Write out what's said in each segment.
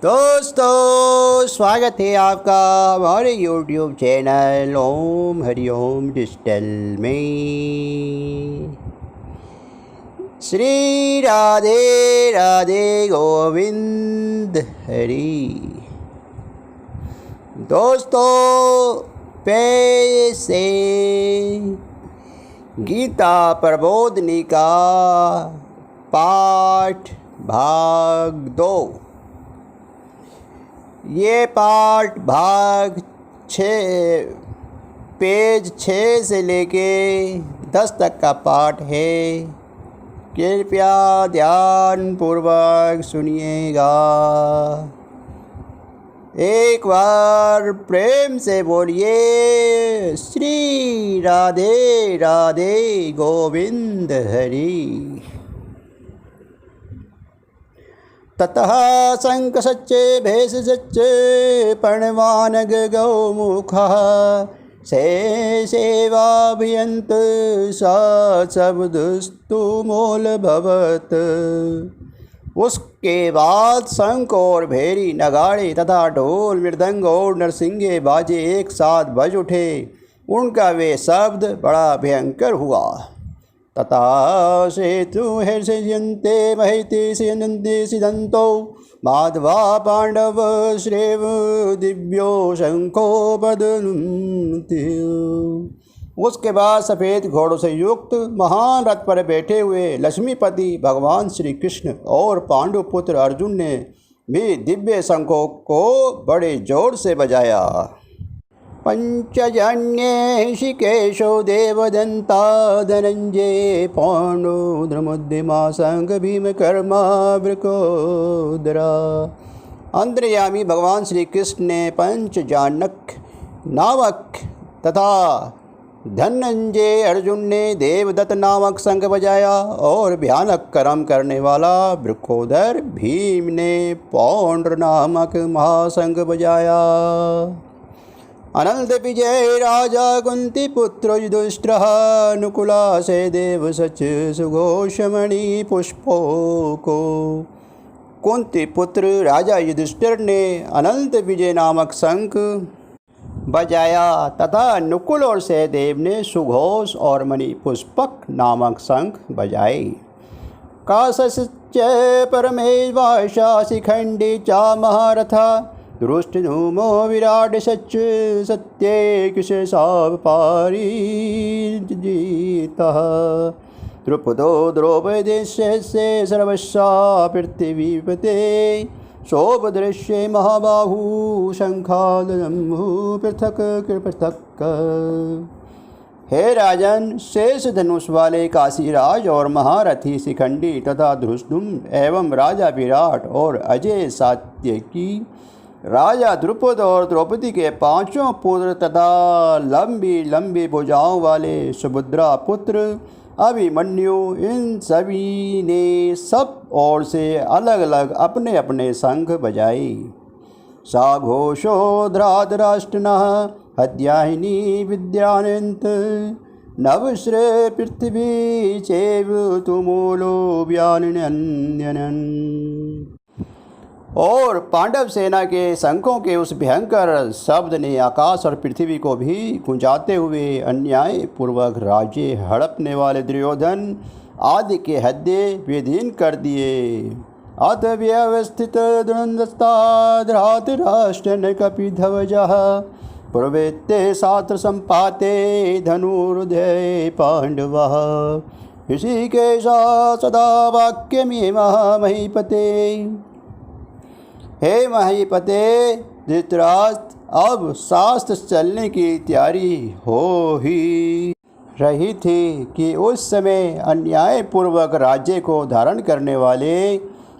दोस्तों, स्वागत है आपका हमारे YouTube चैनल ओम हरिओम डिजिटल में। श्री राधे राधे गोविंद हरि। दोस्तों, पैसे गीता प्रबोधनी का पाठ भाग 2। ये पाठ भाग 6 पेज 6 से लेके 10 तक का पाठ है। कृपया ध्यान पूर्वक सुनिएगा। एक बार प्रेम से बोलिए श्री राधे राधे गोविंद हरि। ततः शंख सच्चे भेष सच्चे प्रणवानग गौमुखः से सेवाभियंत सा शब्दस्तु मूलभवत्। उसके बाद शंख और भेरी नगाड़े तथा ढोल मृदंग और नरसिंगे बाजे एक साथ बज उठे। उनका वे शब्द बड़ा भयंकर हुआ। तथा सेतु हर्षयन्ते महिते सिनन्ते सिदन्तो माधवा पांडव श्रेव दिव्यो शंखो बदनुन्ति। उसके बाद सफ़ेद घोड़ों से युक्त महान रथ पर बैठे हुए लक्ष्मीपति भगवान श्री कृष्ण और पांडुपुत्र अर्जुन ने भी दिव्य शंखों को बड़े जोर से बजाया। पंचजन्ये ऋषिकेशो देवदंता धनंजय पांडु द्रुमद्युमा संग भीम कर्मा वृकोदरा। अंतर्यामी भगवान श्री कृष्ण ने पंचजानक नामक तथा धनंजय अर्जुन ने देवदत्त नामक शंख बजाया और भयानक कर्म करने वाला वृकोदर भीम ने पौंड्र नामक महाशंख बजाया। अनंत विजय राजा कुंती पुत्र युधिष्ठिरः नुकुला से देव सच सुघोषमणि पुष्पों को। कुंती पुत्र राजा युधिष्ठिर ने अनंत विजय नामक शंख बजाया तथा नुकुल और सहदेव ने सुघोष और मणि पुष्पक नामक शंख बजाए। काशश्च परमेश्वासा शिखंडी चा महारथा दृष्टधूमो विराट सच सत्ये कुशेषाव पारी जीतः। द्रुपदो द्रौपदेशस्य सर्वस्या पृथिवीपते शोभदृश्ये महाबाहु शंखादम्भु पृथक पृथक। हे राजन, शेष धनुष वाले काशीराज और महारथी शिखंडी तथा धृष्टुम एवं राजा विराट और अजय सात्यकी राजा द्रुपद और द्रौपदी के पांचों पुत्र तथा लंबी लंबी भुजाओं वाले सुभद्रा पुत्र अभिमन्यु, इन सभी ने सब ओर से अलग अलग अपने अपने शंख बजाए। सा घोषो धराधराष्ट्रनः हत्याहिनी विद्यानंत नवश्रे पृथ्वी चैव तुमूलो व्यानन्यनन्। और पांडव सेना के शंखों के उस भयंकर शब्द ने आकाश और पृथ्वी को भी गुंजाते हुए अन्याय पूर्वक राज्य हड़पने वाले दुर्योधन आदि के हद्दे विदीन कर दिए। अत व्यवस्थित दुरंदस्ता धृतराष्ट्रन कपिध्वजः प्रवेत्ते सात्र संपाते धनुरुदय पांडवः। ऋषिकेशा सदा वाक्यमिमः महीपते। हे महीपते धृतराष्ट्र, अब शास्त्र चलने की तैयारी हो ही रही थी कि उस समय अन्यायपूर्वक राज्य को धारण करने वाले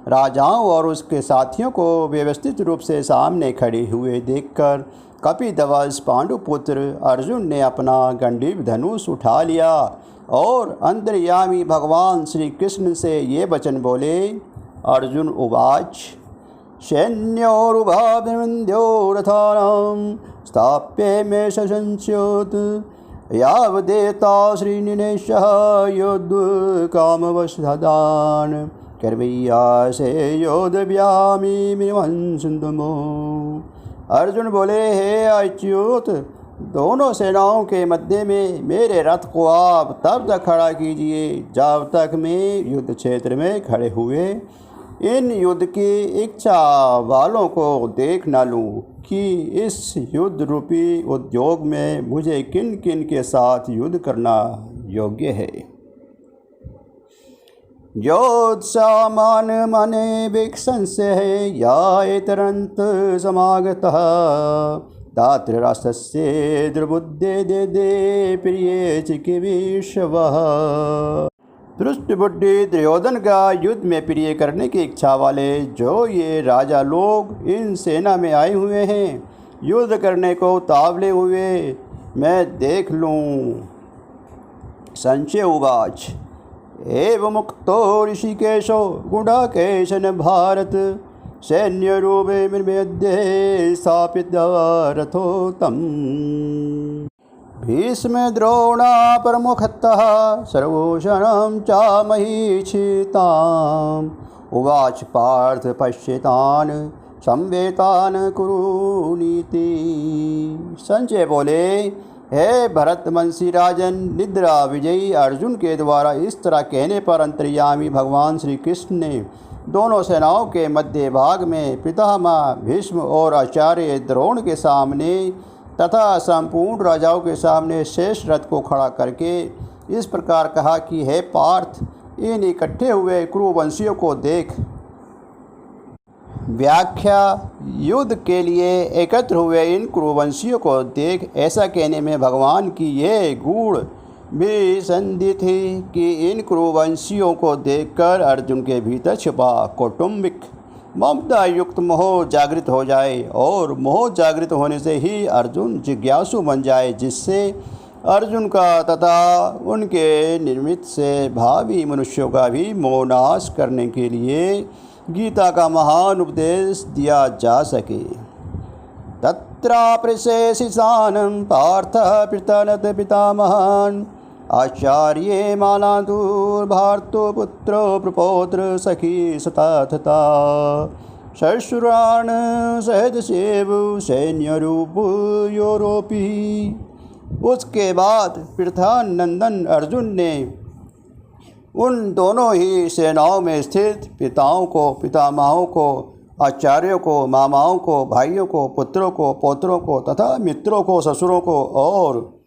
राजाओं और उसके साथियों को व्यवस्थित रूप से सामने खड़े हुए देखकर कपिध्वज पांडुपुत्र अर्जुन ने अपना गंडीव धनुष उठा लिया और अंतर्यामी भगवान श्री कृष्ण से ये वचन बोले। अर्जुन उवाच सैन्योरुभाभिमन्द्यो रथानां स्थाप्ये मे संस्योत यावदेता श्रीनिनेशः योद्धकामवशधान् कर्मैया से योधव्यामी मिवंसुन्दमो। अर्जुन बोले, हे अच्युत, दोनों सेनाओं के मध्य में मेरे रथ को आप तब तक खड़ा कीजिए जब तक मैं युद्ध क्षेत्र में खड़े हुए इन युद्ध की इच्छा वालों को देख न लूँ कि इस युद्ध रूपी उद्योग में मुझे किन किन के साथ युद्ध करना योग्य है। योत्सामान मने विक्षंस्य या तुरंत समागतः धातृराष्ट्रस्य दुर्बुद्धे दे दे प्रिय चिकित्सवः। दुष्टबुद्धि दुर्योधन का युद्ध में प्रिय करने की इच्छा वाले जो ये राजा लोग इन सेना में आए हुए हैं, युद्ध करने को तावले हुए मैं देख लूँ। संशय उवाच, एवं मुक्तो ऋषिकेशो गुडाकेशन भारत सैन्यरूपे मृम्यद्ये स्थापित रथोत्तम। भीष्म द्रोणा प्रमुखतः सर्वोषणं च महीक्षिताम्। उवाच पार्थ पश्यतान् संवेतान् कुरुनीति। संजय बोले, हे भरतवंशी राजन, निद्रा विजयी अर्जुन के द्वारा इस तरह कहने पर अंतर्यामी भगवान श्री कृष्ण ने दोनों सेनाओं के मध्य भाग में पितामह भीष्म और आचार्य द्रोण के सामने तथा संपूर्ण राजाओं के सामने शेष रथ को खड़ा करके इस प्रकार कहा कि हे पार्थ, इन इकट्ठे हुए कुरुवंशियों को देख। व्याख्या, युद्ध के लिए एकत्र हुए इन कुरुवंशियों को देख, ऐसा कहने में भगवान की ये गूढ़ भी संधि थी कि इन कुरुवंशियों को देखकर अर्जुन के भीतर छिपा कौटुंबिक ममता युक्त मोह जागृत हो जाए और मोह जागृत होने से ही अर्जुन जिज्ञासु बन जाए, जिससे अर्जुन का तथा उनके निर्मित से भावी मनुष्यों का भी मोहनाश करने के लिए गीता का महान उपदेश दिया जा सके। तत्राप्रशेषिसानं पार्थः प्रतनत पितामहान् आचार्ये मालादुर्भार्तो पुत्रो प्रपौत्र सखी सततता शशुरान् सहजसेव सैन्यरूप योरोपी। उसके बाद पृथानंदन अर्जुन ने उन दोनों ही सेनाओं में स्थित पिताओं को, पितामहों को, आचार्यों को, मामाओं को, भाइयों को, पुत्रों को, पौत्रों को तथा मित्रों को, ससुरों को और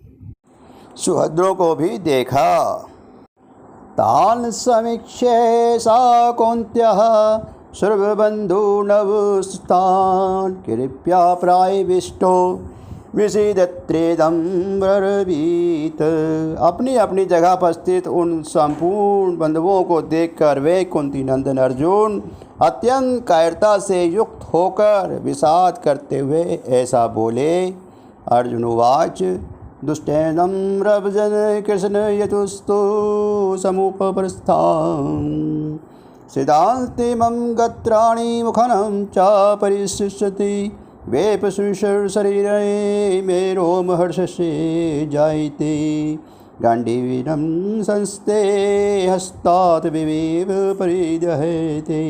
सुहृदों को भी देखा। तान् समीक्ष्य सा कौन्त्यः सर्वबन्धूनवस्थान् कृपया प्रायविष्टो विषीदत्रेदं ब्रवीत। अपनी अपनी जगह पर स्थित उन संपूर्ण बंधुओं को देखकर वे कुंती नंदन अर्जुन अत्यंत कायरता से युक्त होकर विषाद करते हुए ऐसा बोले। अर्जुन उवाच, दुष्टेनं रवजन कृष्ण यतुस्तु समुपप्रस्थान् सिद्धान्तिमं गत्राणि मुखनं च परिशिष्यति वेपशुषर शरीरे मे रोमहर्षसे जायते गाण्डीवं संस्ते हस्तात् विवेव परिदहते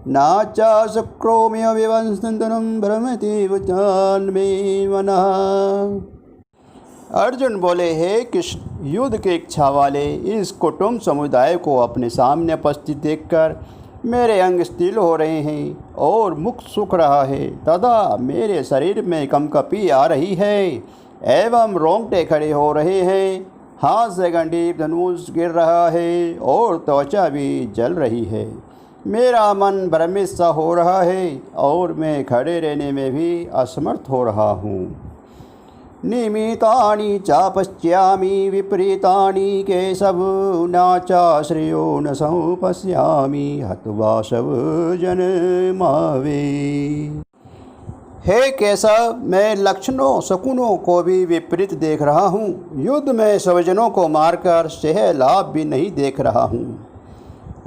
नाचा शक्रोम्य विवंसनं भ्रमति वचन्मे मनः। अर्जुन बोले, हे कृष्ण, युद्ध के इच्छा वाले इस कुटुंब समुदाय को अपने सामने उपस्थित देखकर मेरे अंग स्थिर हो रहे हैं और मुख सूख रहा है तथा मेरे शरीर में कंपकपी आ रही है एवं रोंगटे खड़े हो रहे हैं। हाथ से गंडीव धनुष गिर रहा है और त्वचा भी जल रही है। मेरा मन भ्रमित सा हो रहा है और मैं खड़े रहने में भी असमर्थ हो रहा हूँ। निमितानि च पश्यामि विपरीतानि केशव न च श्रेयो न संपश्यामि हत्वा शव जनमावे। हे केशव, मैं लक्षणों शकुनों को भी विपरीत देख रहा हूँ। युद्ध में स्वजनों को मारकर सह लाभ भी नहीं देख रहा हूँ।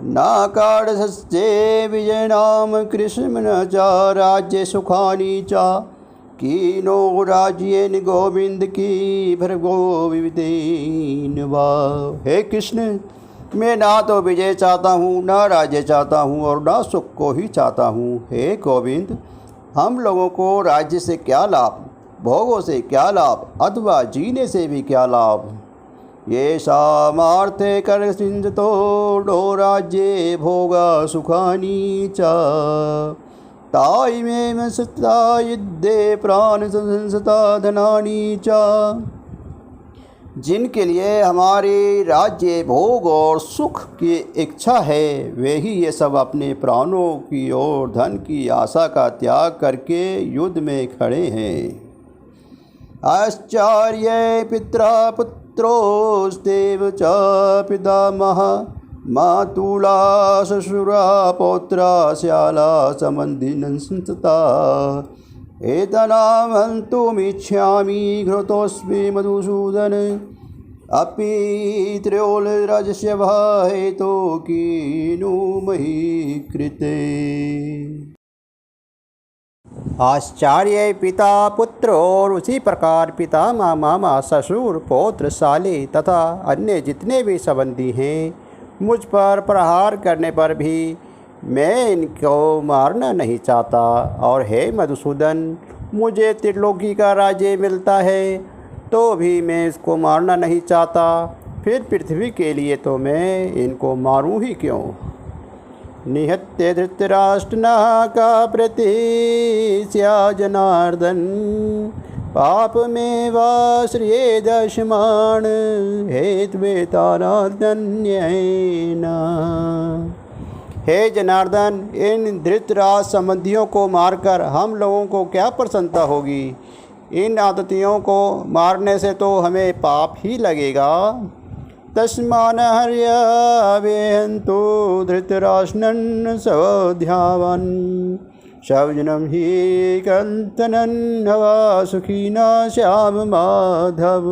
न काढ़स्ये विजयनाम कृष्ण न च राज्य सुखानि च कीनो राज्येन गोविंद की भर्गो विविधेन वा। हे कृष्ण, मैं ना तो विजय चाहता हूँ, ना राज्य चाहता हूँ और ना सुख को ही चाहता हूँ। हे गोविंद, हम लोगों को राज्य से क्या लाभ, भोगों से क्या लाभ, अथवा जीने से भी क्या लाभ। ये सामार्थे कर सिंधतो नो राज्ये भोगा सुखानी च ताई में सत्ता युद्धे प्राण संसता धनानी च। जिनके लिए हमारे राज्य भोग और सुख की इच्छा है, वे ही ये सब अपने प्राणों की और धन की आशा का त्याग करके युद्ध में खड़े हैं। आश्चर्य पित्रा पुत्रोस्तेव च पितामह मातुला ससुरा पौत्रा श्याला संबंधिनं संतता एतनां हन्तुमिच्छामि घृतोऽस्मि मधुसूदन अपि त्रयोलराजस्य हेतो कीनु मही कृते। आश्चर्य पिता पुत्र और उसी प्रकार पिता मामा ससुर पौत्र साले तथा अन्य जितने भी संबंधी हैं, मुझ पर प्रहार करने पर भी मैं इनको मारना नहीं चाहता। और हे मधुसूदन, मुझे त्रिलोकी का राज्य मिलता है तो भी मैं इसको मारना नहीं चाहता, फिर पृथ्वी के लिए तो मैं इनको मारूं ही क्यों। निहत्य धृतराष्ट्रनः का प्रतीस्या जनार्दन पाप में वाश्रिये दशमान हेत्वेताराधन्येन। हे जनार्दन, इन धृतराष्ट्र संबंधियों को मारकर हम लोगों को क्या प्रसन्नता होगी। इन आततियों को मारने से तो हमें पाप ही लगेगा। तस्मान् हर्यावेहन्तु धृतराष्ट्रं स्वधावन् शवजनं हि कन्तनं हवा सुखिना श्याम माधव।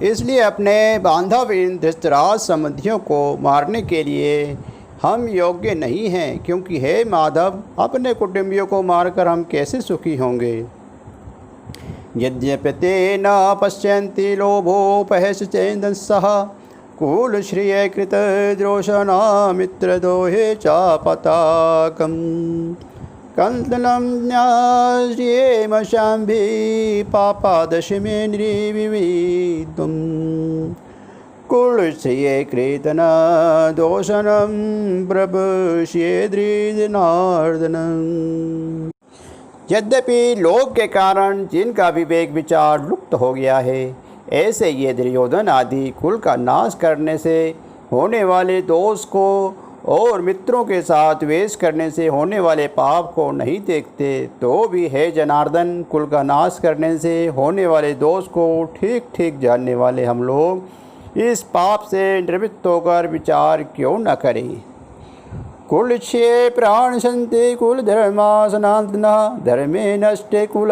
इसलिए अपने बांधव इन धृतराष्ट्र संबंधियों को मारने के लिए हम योग्य नहीं हैं, क्योंकि हे माधव, अपने कुटुंबियों को मारकर हम कैसे सुखी होंगे। यद्यपि ते न पश्यन्ति लोभोपहश्चेन्दसः कुलश्रिये कृतद्रोषणा मित्रद्रोहे चापताकम् कन्दनं न्यास्येमशाम्भि पापादशमे निर्विविधुम् कुलश्रिये कृतन दोषणं प्रभुष्येद्रिजनार्दनम्। यद्यपि लोभ के कारण जिनका विवेक विचार लुप्त हो गया है, ऐसे ये दुर्योधन आदि कुल का नाश करने से होने वाले दोष को और मित्रों के साथ द्वेष करने से होने वाले पाप को नहीं देखते, तो भी हे जनार्दन, कुल का नाश करने से होने वाले दोष को ठीक ठीक जानने वाले हम लोग इस पाप से निवृत्त होकर विचार क्यों न करें। कुलक्षये प्राण संते कुल धर्मा सनातनः धर्मे नष्टे कुल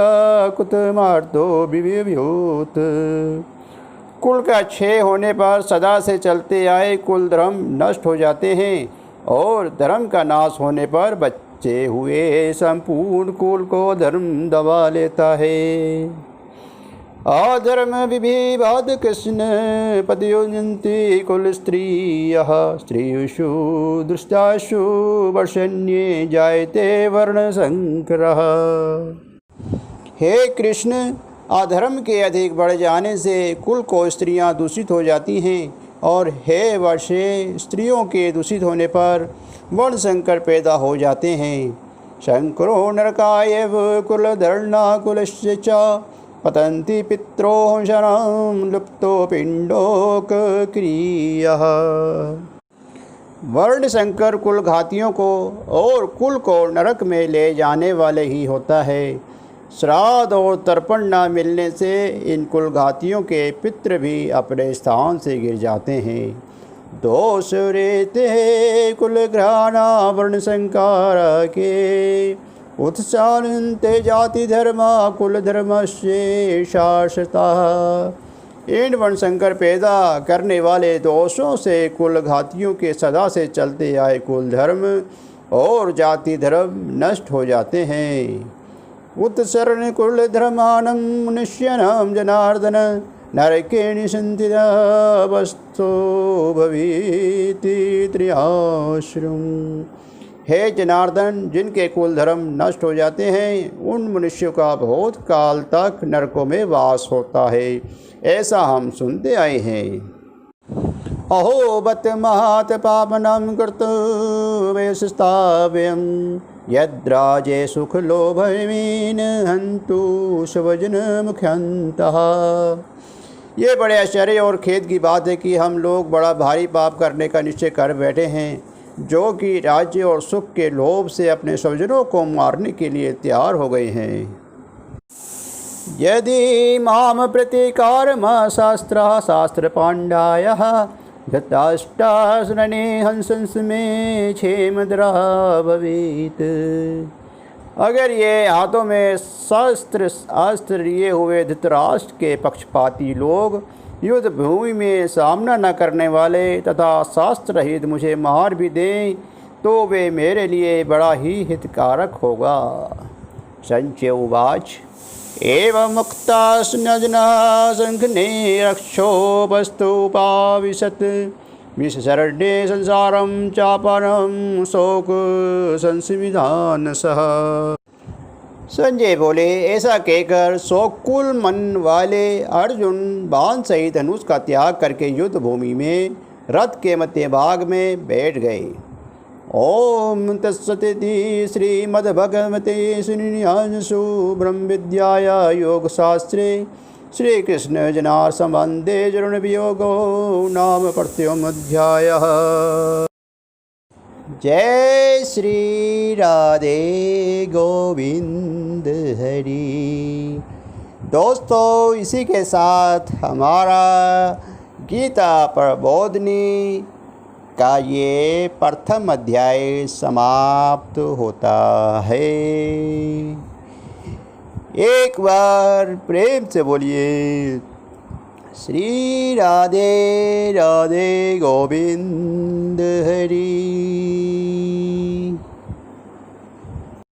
कुतमार्तो विव्यूत। कुल का क्षय होने पर सदा से चलते आए कुल धर्म नष्ट हो जाते हैं और धर्म का नाश होने पर बचे हुए संपूर्ण कुल को धर्म दबा लेता है। अधर्म विभिवाद कृष्ण पदयोजन्ति कुल स्त्रियः स्त्रीषु दुष्टासु वर्षण्ये जायते वर्ण संकरः। हे कृष्ण, अधर्म के अधिक बढ़ जाने से कुल को स्त्रियां दूषित हो जाती हैं और हे वर्षे, स्त्रियों के दूषित होने पर वर्ण संकर पैदा हो जाते हैं। शंकरो नरकायव कुलधर्णा कुलस्य च पतन्ति पित्रोः शरणं लुप्तो पिंडोक क्रियः। वर्ण संकर कुल घातियों को और कुल को नरक में ले जाने वाले ही होता है। श्राद्ध और तर्पण न मिलने से इन कुल घातियों के पितृ भी अपने स्थान से गिर जाते हैं। दोष रेते कुल घ्राणा वर्ण संकार के उत्साहन्ते जाति धर्मा कुल धर्मस्य शाश्वता। इन वर्ण संकर पैदा करने वाले दोषों से कुल घातियों के सदा से चलते आए कुल धर्म और जाति धर्म नष्ट हो जाते हैं। उत्सरण कुल धर्मानं मनुष्याणां जनार्दन नरके निसंतिता वस्तु भवीति त्रियाश्रम। हे जनार्दन, जिनके कुल धर्म नष्ट हो जाते हैं उन मनुष्यों का बहुत काल तक नरकों में वास होता है, ऐसा हम सुनते आए हैं। अहो बत महात पापनम कर्तव्यस्ताव्यम यद्राजे सुख लोभमीन हंतु स्वजन मुख्यंतः। ये बड़े आश्चर्य और खेद की बात है कि हम लोग बड़ा भारी पाप करने का निश्चय कर बैठे हैं, जो कि राज्य और सुख के लोभ से अपने स्वजनों को मारने के लिए तैयार हो गए हैं। यदि माम प्रतिकारम शास्त्र पांडायः धृतराष्ट्रने हंसंस में क्षेमद्रा भवेत्। अगर ये हाथों में अस्त्र लिए हुए धृतराष्ट्र के पक्षपाती लोग युद्ध भूमि में सामना न करने वाले तथा शास्त्र रहित मुझे मार भी दें तो वे मेरे लिए बड़ा ही हितकारक होगा। संचय उवाच एवं मुक्तास्नजना संघ्ने रक्षोपस्तुपाविशत् विशरण्ये संसारं चापरं शोक संसिविधान सह। संजय बोले, ऐसा कहकर शोककुल मन वाले अर्जुन बाण सहित धनुष का त्याग करके युद्ध भूमि में रथ के मध्य भाग में बैठ गए। ओम तत्सदिति श्रीमद्भगवते श्रीनिवासु ब्रह्म विद्याया योग शास्त्रे श्री कृष्ण जनार्दन संबंधे जरुण वियोगो नाम प्रथम अध्यायः। जय श्री राधे गोविंद हरि। दोस्तों, इसी के साथ हमारा गीता प्रबोधिनी का ये प्रथम अध्याय समाप्त होता है। एक बार प्रेम से बोलिए श्री राधे राधे गोविंद